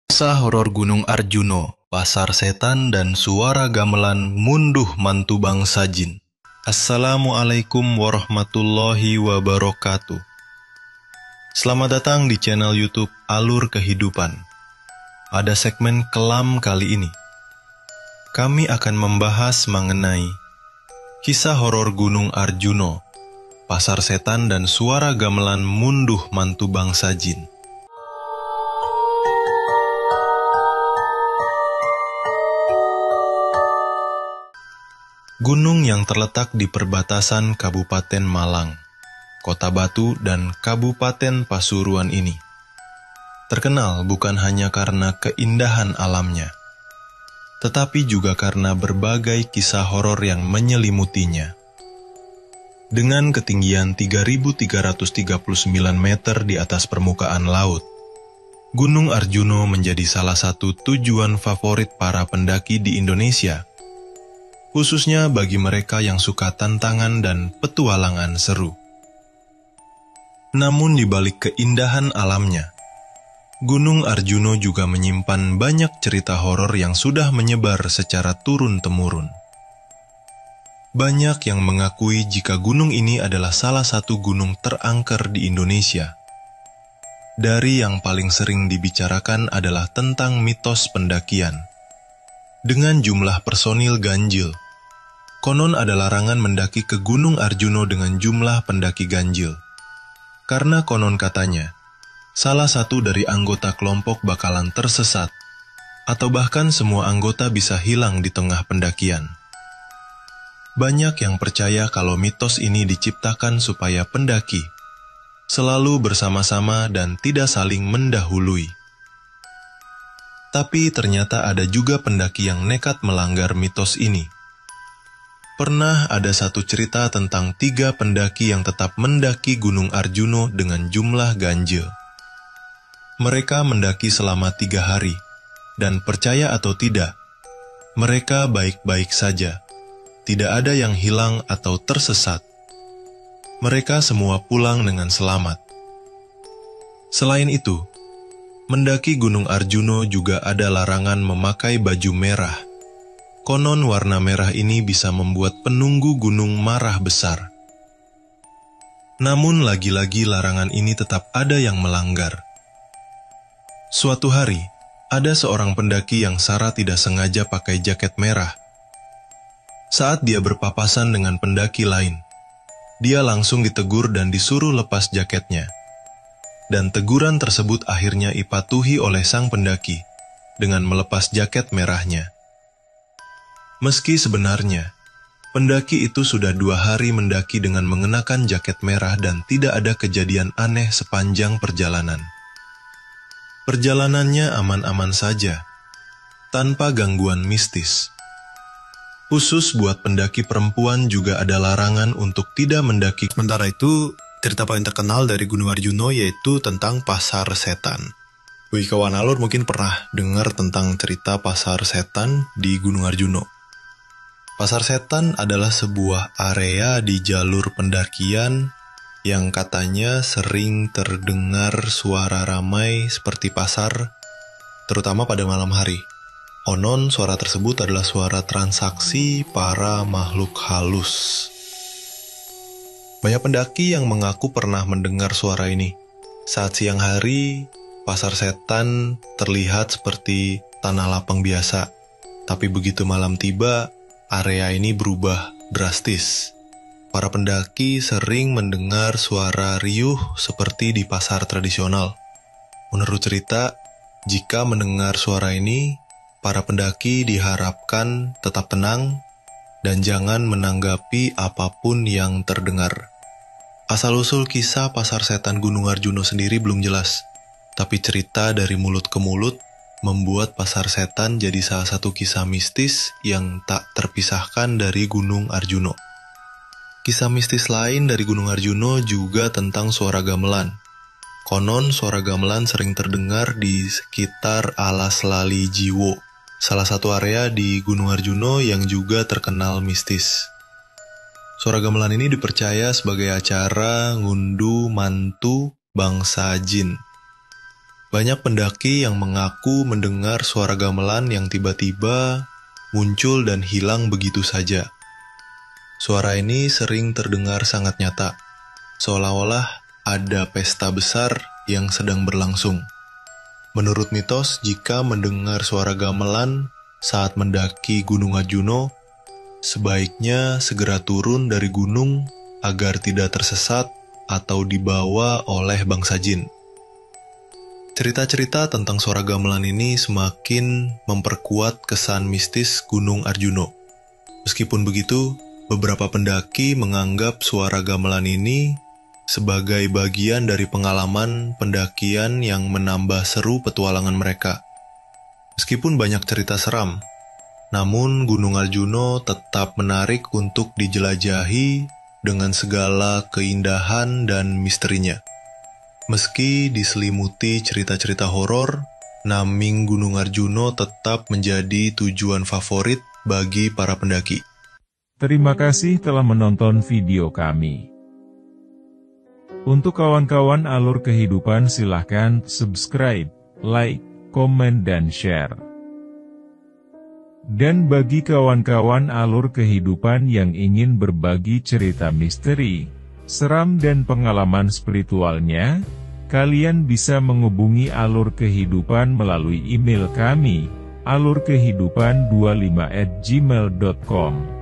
Kisah horor Gunung Arjuno, Pasar Setan dan Suara Gamelan Munduh Mantu Bangsa Jin. Assalamualaikum warahmatullahi wabarakatuh. Selamat datang di channel YouTube Alur Kehidupan. Pada segmen kelam kali ini, kami akan membahas mengenai kisah horor Gunung Arjuno, Pasar Setan dan Suara Gamelan Munduh Mantu Bangsa Jin. Gunung yang terletak di perbatasan Kabupaten Malang, Kota Batu, dan Kabupaten Pasuruan ini terkenal bukan hanya karena keindahan alamnya, tetapi juga karena berbagai kisah horor yang menyelimutinya. Dengan ketinggian 3.339 meter di atas permukaan laut, Gunung Arjuno menjadi salah satu tujuan favorit para pendaki di Indonesia, khususnya bagi mereka yang suka tantangan dan petualangan seru. Namun di balik keindahan alamnya, Gunung Arjuno juga menyimpan banyak cerita horor yang sudah menyebar secara turun-temurun. Banyak yang mengakui jika gunung ini adalah salah satu gunung terangker di Indonesia. Dari yang paling sering dibicarakan adalah tentang mitos pendakian. Dengan jumlah personil ganjil, konon ada larangan mendaki ke Gunung Arjuno dengan jumlah pendaki ganjil. Karena konon katanya, salah satu dari anggota kelompok bakalan tersesat, atau bahkan semua anggota bisa hilang di tengah pendakian. Banyak yang percaya kalau mitos ini diciptakan supaya pendaki selalu bersama-sama dan tidak saling mendahului. Tapi ternyata ada juga pendaki yang nekat melanggar mitos ini. Pernah ada satu cerita tentang 3 pendaki yang tetap mendaki Gunung Arjuno dengan jumlah ganjil. Mereka mendaki selama 3 hari, dan percaya atau tidak, mereka baik-baik saja. Tidak ada yang hilang atau tersesat. Mereka semua pulang dengan selamat. Selain itu, mendaki Gunung Arjuno juga ada larangan memakai baju merah. Konon warna merah ini bisa membuat penunggu gunung marah besar. Namun lagi-lagi larangan ini tetap ada yang melanggar. Suatu hari, ada seorang pendaki yang secara tidak sengaja pakai jaket merah. Saat dia berpapasan dengan pendaki lain, dia langsung ditegur dan disuruh lepas jaketnya. Dan teguran tersebut akhirnya dipatuhi oleh sang pendaki dengan melepas jaket merahnya. Meski sebenarnya, pendaki itu sudah 2 hari mendaki dengan mengenakan jaket merah dan tidak ada kejadian aneh sepanjang perjalanan. Perjalanannya aman-aman saja, tanpa gangguan mistis. Khusus buat pendaki perempuan juga ada larangan untuk tidak mendaki. Sementara itu, cerita paling terkenal dari Gunung Arjuno yaitu tentang Pasar Setan. Wih, kawan alur mungkin pernah dengar tentang cerita Pasar Setan di Gunung Arjuno. Pasar Setan adalah sebuah area di jalur pendakian yang katanya sering terdengar suara ramai seperti pasar, terutama pada malam hari. Konon suara tersebut adalah suara transaksi para makhluk halus. Banyak pendaki yang mengaku pernah mendengar suara ini. Saat siang hari, Pasar Setan terlihat seperti tanah lapang biasa. Tapi begitu malam tiba, area ini berubah drastis. Para pendaki sering mendengar suara riuh seperti di pasar tradisional. Menurut cerita, jika mendengar suara ini, para pendaki diharapkan tetap tenang dan jangan menanggapi apapun yang terdengar. Asal-usul kisah Pasar Setan Gunung Arjuno sendiri belum jelas, tapi cerita dari mulut ke mulut membuat Pasar Setan jadi salah satu kisah mistis yang tak terpisahkan dari Gunung Arjuno. Kisah mistis lain dari Gunung Arjuno juga tentang suara gamelan. Konon suara gamelan sering terdengar di sekitar Alas Lali Jiwo, salah satu area di Gunung Arjuno yang juga terkenal mistis. Suara gamelan ini dipercaya sebagai acara ngunduh mantu bangsa jin. Banyak pendaki yang mengaku mendengar suara gamelan yang tiba-tiba muncul dan hilang begitu saja. Suara ini sering terdengar sangat nyata, seolah-olah ada pesta besar yang sedang berlangsung. Menurut mitos, jika mendengar suara gamelan saat mendaki Gunung Arjuno, sebaiknya segera turun dari gunung agar tidak tersesat atau dibawa oleh bangsa jin. Cerita-cerita tentang suara gamelan ini semakin memperkuat kesan mistis Gunung Arjuno. Meskipun begitu, beberapa pendaki menganggap suara gamelan ini sebagai bagian dari pengalaman pendakian yang menambah seru petualangan mereka. Meskipun banyak cerita seram, namun Gunung Arjuno tetap menarik untuk dijelajahi dengan segala keindahan dan misterinya. Meski diselimuti cerita-cerita horor, naming Gunung Arjuno tetap menjadi tujuan favorit bagi para pendaki. Terima kasih telah menonton video kami. Untuk kawan-kawan alur kehidupan silahkan subscribe, like, komen dan share. Dan bagi kawan-kawan alur kehidupan yang ingin berbagi cerita misteri, seram dan pengalaman spiritualnya, kalian bisa menghubungi alur kehidupan melalui email kami, alurkehidupan25@gmail.com.